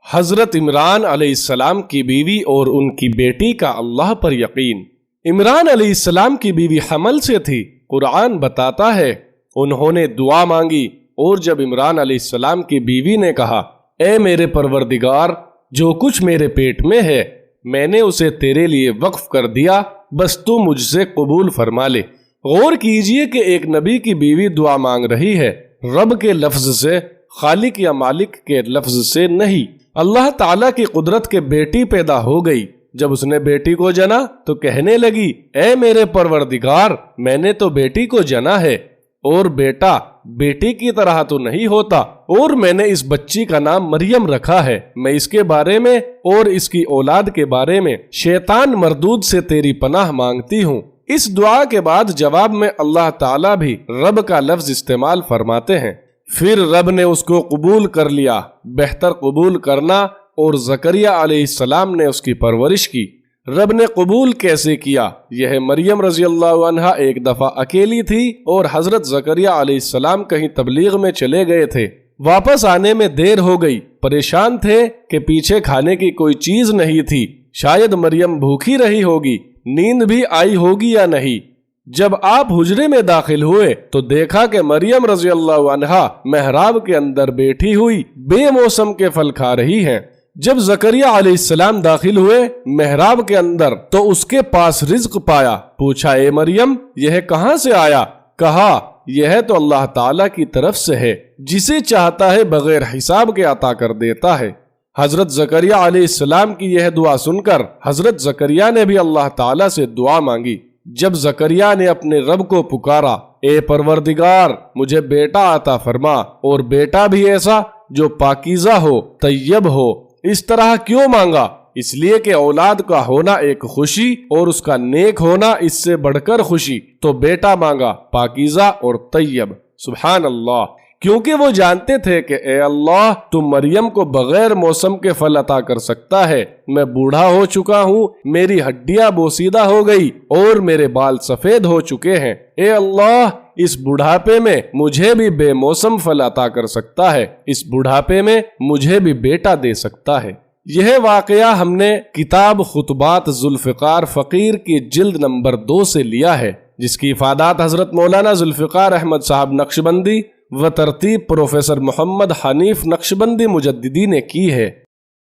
حضرت عمران علیہ السلام کی بیوی اور ان کی بیٹی کا اللہ پر یقین۔ عمران علیہ السلام کی بیوی حمل سے تھی۔ قرآن بتاتا ہے انہوں نے دعا مانگی، اور جب عمران علیہ السلام کی بیوی نے کہا اے میرے پروردگار، جو کچھ میرے پیٹ میں ہے میں نے اسے تیرے لیے وقف کر دیا، بس تو مجھ سے قبول فرما لے۔ غور کیجئے کہ ایک نبی کی بیوی دعا مانگ رہی ہے، رب کے لفظ سے، خالق یا مالک کے لفظ سے نہیں۔ اللہ تعالیٰ کی قدرت کے بیٹی پیدا ہو گئی۔ جب اس نے بیٹی کو جنا تو کہنے لگی اے میرے پروردگار، میں نے تو بیٹی کو جنا ہے، اور بیٹا بیٹی کی طرح تو نہیں ہوتا، اور میں نے اس بچی کا نام مریم رکھا ہے۔ میں اس کے بارے میں اور اس کی اولاد کے بارے میں شیطان مردود سے تیری پناہ مانگتی ہوں۔ اس دعا کے بعد جواب میں اللہ تعالیٰ بھی رب کا لفظ استعمال فرماتے ہیں۔ پھر رب نے اس کو قبول کر لیا، بہتر قبول کرنا، اور زکریا علیہ السلام نے اس کی پرورش کی۔ رب نے قبول کیسے کیا؟ یہ مریم رضی اللہ عنہا ایک دفعہ اکیلی تھی اور حضرت زکریا علیہ السلام کہیں تبلیغ میں چلے گئے تھے۔ واپس آنے میں دیر ہو گئی، پریشان تھے کہ پیچھے کھانے کی کوئی چیز نہیں تھی، شاید مریم بھوکی رہی ہوگی، نیند بھی آئی ہوگی یا نہیں۔ جب آپ حجرے میں داخل ہوئے تو دیکھا کہ مریم رضی اللہ عنہا محراب کے اندر بیٹھی ہوئی بے موسم کے پھل کھا رہی ہیں۔ جب زکریا علیہ السلام داخل ہوئے محراب کے اندر تو اس کے پاس رزق پایا۔ پوچھا اے مریم، یہ کہاں سے آیا؟ کہا یہ تو اللہ تعالیٰ کی طرف سے ہے، جسے چاہتا ہے بغیر حساب کے عطا کر دیتا ہے۔ حضرت زکریا علیہ السلام کی یہ دعا سن کر حضرت زکریا نے بھی اللہ تعالیٰ سے دعا مانگی۔ جب زکریا نے اپنے رب کو پکارا اے پروردگار، مجھے بیٹا عطا فرما، اور بیٹا بھی ایسا جو پاکیزہ ہو، طیب ہو۔ اس طرح کیوں مانگا؟ اس لیے کہ اولاد کا ہونا ایک خوشی اور اس کا نیک ہونا اس سے بڑھ کر خوشی، تو بیٹا مانگا پاکیزہ اور طیب۔ سبحان اللہ، کیونکہ وہ جانتے تھے کہ اے اللہ تو مریم کو بغیر موسم کے پھل عطا کر سکتا ہے۔ میں بوڑھا ہو چکا ہوں، میری ہڈیاں بوسیدہ ہو گئی اور میرے بال سفید ہو چکے ہیں۔ اے اللہ اس بڑھاپے میں مجھے بھی بے موسم پھل عطا کر سکتا ہے، اس بڑھاپے میں مجھے بھی بیٹا دے سکتا ہے۔ یہ واقعہ ہم نے کتاب خطبات ذوالفقار فقیر کی جلد نمبر 2 سے لیا ہے، جس کی افادات حضرت مولانا ذوالفقار احمد صاحب نقشبندی و ترتیب پروفیسر محمد حنیف نقشبندی مجددی نے کی ہے۔